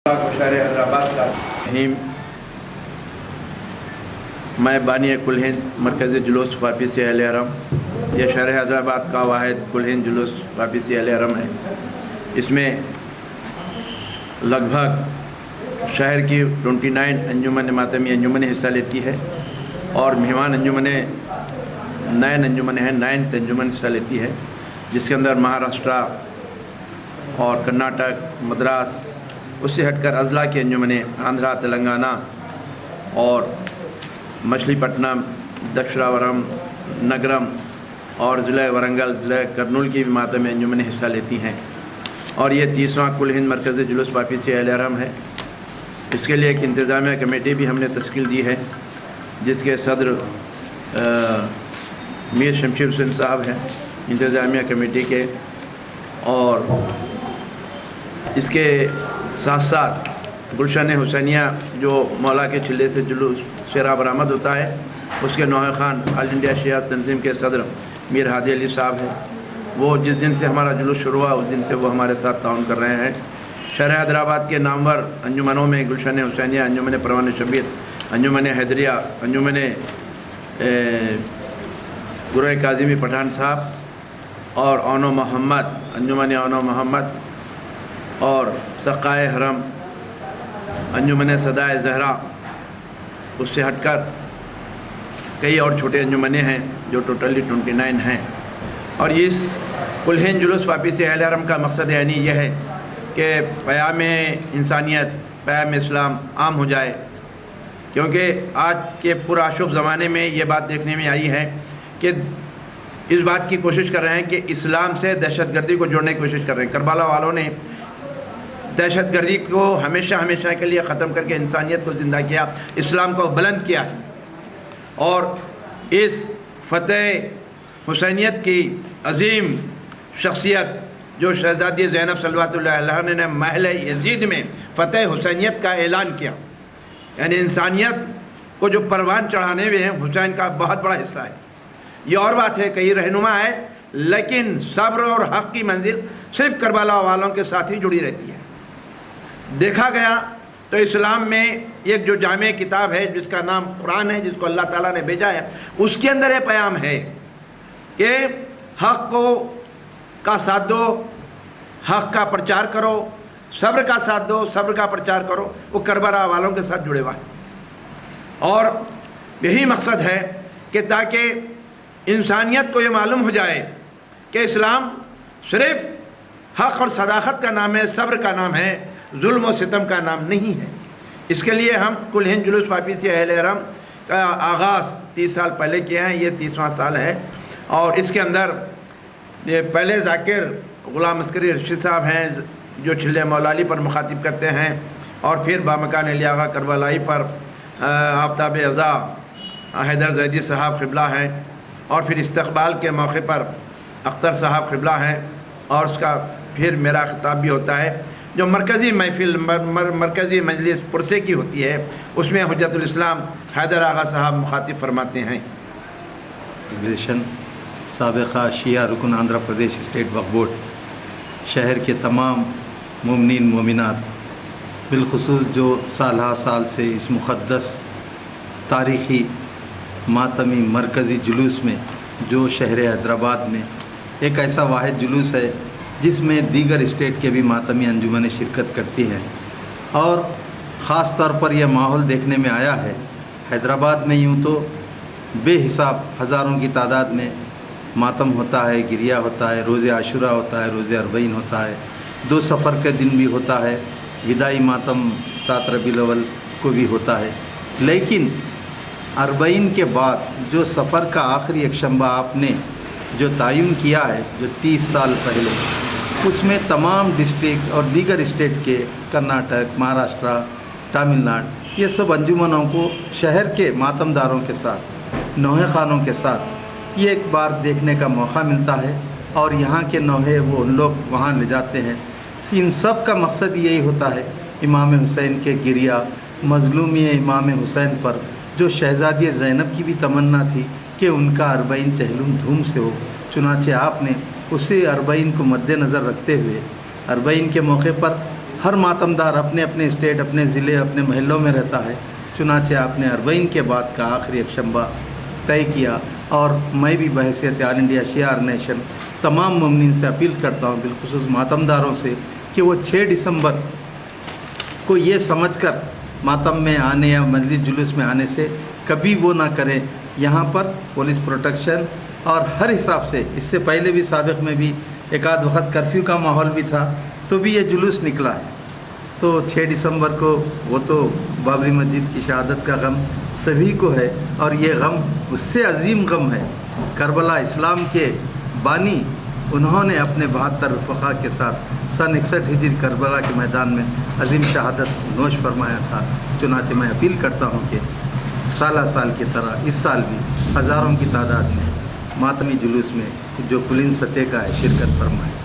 शहर हैदराबाद का मैं बानी कुल हिंद मरकज़ी जुलूस वापसी अहले हरम। यह शहर हैदराबाद का वाहिद कुल हिंद जुलूस वापसी अहले हरम है। इसमें लगभग शहर की 29 अंजुमन मातमी अंजुमन हिस्सा लेती है और मेहमान अंजुमन 9 अंजुमन हैं, 9 अंजुमन हिस्सा लेती है, जिसके अंदर महाराष्ट्र और कर्नाटक, मद्रास, उससे हटकर अजला की अंजुमने आंध्रा, तेलंगाना और मछलीपट्टनम, दक्षिणावरम, नगरम और ज़िला वरंगल, ज़िला करनूल की भी मातमी अंजुमने हिस्सा लेती हैं। और ये 30वां कुल हिंद मरकज़ी जुलूस वापसी अहले हरम है। इसके लिए एक इंतज़ामिया कमेटी भी हमने तश्कील दी है, जिसके सदर मीर शमशीर हुसैन साहब हैं इंतज़ामिया कमेटी के। और इसके साथ साथ गुलशन हुसैनिया जो मौला के चिल्ले से जुलूस शेरा बरामद होता है, उसके नौहे खान ऑल इंडिया शिया तंजीम के सदर मीर हादी अली साहब हैं। वो जिस दिन से हमारा जुलूस शुरू हुआ उस दिन से वो हमारे साथ ताउन कर रहे हैं। शहर हैदराबाद के नामवर अंजुमनों में गुलशन हुसैनिया, अंजुमन परवान शबीर, अंजुमन हैदरिया, अंजुमन गुरु काज़िमी पठान साहब और ओनो मोहम्मद, अंजुमन ओनो मोहम्मद और सक़ाए हरम, अंजुमन सदाए ज़हरा, उससे हटकर कई और छोटे अंजुमने हैं जो टोटली 29 हैं। और इस कुल हिंद जुलूस वापसी अहले हरम का मकसद यानी यह है कि क़याम इंसानियत, क़याम इस्लाम आम हो जाए, क्योंकि आज के पूरा शुभ ज़माने में ये बात देखने में आई है कि इस बात की कोशिश कर रहे हैं कि इस्लाम से दहशतगर्दी को जोड़ने की कोशिश कर रहे हैं। करबला वालों ने दहशतगर्दी को हमेशा हमेशा के लिए ख़त्म करके इंसानियत को ज़िंदा किया, इस्लाम को बुलंद किया है। और इस फ़तेह हुसैनियत की अज़ीम शख्सियत जो शहज़ादी ज़ैनब सल्लल्लाहु अलैहा ने महल यज़ीद में फ़तेह हुसैनियत का ऐलान किया, यानी इंसानियत को जो परवान चढ़ाने में हैं हुसैन का बहुत बड़ा हिस्सा है। ये और बात है, कई रहनुमा है, लेकिन सब्र और हक़ की मंजिल सिर्फ़ करबला वालों के साथ ही जुड़ी रहती है। देखा गया तो इस्लाम में एक जो जामे किताब है जिसका नाम कुरान है, जिसको अल्लाह ताला ने भेजा है, उसके अंदर ये पैगाम है कि हक़ को का साथ दो, हक़ का प्रचार करो, सब्र का साथ दो, सब्र का प्रचार करो। वो करबला वालों के साथ जुड़े हुआ है और यही मकसद है कि ताकि इंसानियत को ये मालूम हो जाए कि इस्लाम सिर्फ़ हक़ और सदाक़त का नाम है, सब्र का नाम है, जुल्म और सितम का नाम नहीं है। इसके लिए हम कुल हिंद जुलूस वापसी अहले हरम का आगाज़ 30 साल पहले किए हैं, ये 30वां साल है। और इसके अंदर ये पहले ज़ाकिर ग़ुलाम अस्करी रशीद साहब हैं जो छिल्ले मौलाली पर मुखातिब करते हैं, और फिर बामकान अली आगा करबलाई पर आफ्ताब अज़ा हैदर ज़ैदी साहब क़िबला हैं, और फिर इस्तक़बाल के मौके पर अख्तर साहब क़िबला हैं। और उसका फिर मेरा ख़िताब भी होता है जो मरकज़ी महफ़िल मरकज़ी मजलिस पुरसे की होती है, उसमें हुज्जतुल इस्लाम हैदर आगा साहब मुखातिब फरमाते हैं। विदिशन साबिक़ा शिया रुकन आंध्र प्रदेश स्टेट वक्फ बोर्ड शहर के तमाम मोमिनीन मोमिनात, बिलखुसूस जो साल साल से इस मुक़द्दस तारीख़ी मातमी मरकज़ी जुलूस में, जो शहर हैदराबाद में एक ऐसा वाहिद जुलूस है जिसमें दीगर स्टेट के भी मातमी अंजुमनें शिरकत करती हैं, और ख़ास तौर पर यह माहौल देखने में आया है हैदराबाद में। यूँ तो बेहिसाब हज़ारों की तादाद में मातम होता है, गिरिया होता है, रोज़े आशुरा होता है, रोज़े अरबईन होता है, 2 सफ़र के दिन भी होता है, विदाई मातम 7 रबीउल अव्वल को भी होता है। लेकिन अरबईन के बाद जो सफ़र का आखिरी एक शंबा आपने जो तयन किया है, जो 30 साल पहले, उसमें तमाम डिस्ट्रिक्ट और दीगर स्टेट के कर्नाटक, महाराष्ट्र, तमिलनाडु, ये सब अंजुमनों को शहर के मातमदारों के साथ, नौहे खानों के साथ ये एक बार देखने का मौका मिलता है, और यहाँ के नौहे वो उन लोग वहाँ ले जाते हैं। इन सब का मकसद यही होता है इमाम हुसैन के गिरिया, मज़लूमी इमाम हुसैन पर, जो शहज़ादी ज़ैनब की भी तमन्ना थी कि उनका अरबईन चहलुम धूम से हो। चुनाचे आपने उसी अरबईन को मद्देनज़र रखते हुए अरबईन के मौके पर हर मातमदार अपने अपने स्टेट, अपने ज़िले, अपने महलों में रहता है। चुनाचे आपने अरबईन के बाद का आखिरी यकशंबा तय किया और मैं भी बहैसियत ऑल इंडिया शिया नेशन तमाम मुमिनीन से अपील करता हूँ, बिलखुसूस मातमदारों से, कि वो 6 दिसंबर को ये समझकर मातम में आने या मजलिस जुलूस में आने से कभी वो ना करें। यहाँ पर पुलिस प्रोटेक्शन और हर हिसाब से, इससे पहले भी साबिक़ में भी एक आध वक्त कर्फ्यू का माहौल भी था तो भी ये जुलूस निकला है। तो 6 दिसंबर को वो तो बाबरी मस्जिद की शहादत का गम सभी को है और ये गम उससे अजीम गम है। करबला इस्लाम के बानी उन्होंने अपने 72 रफ़क़ा के साथ सन 61 हिजरी करबला के मैदान में अजीम शहादत नोश फरमाया था। चुनाचे मैं अपील करता हूँ कि साल की तरह इस साल भी हज़ारों की तादाद में मातमी जुलूस में जो कुलीन सतह का है शिरकत फरमाएँ।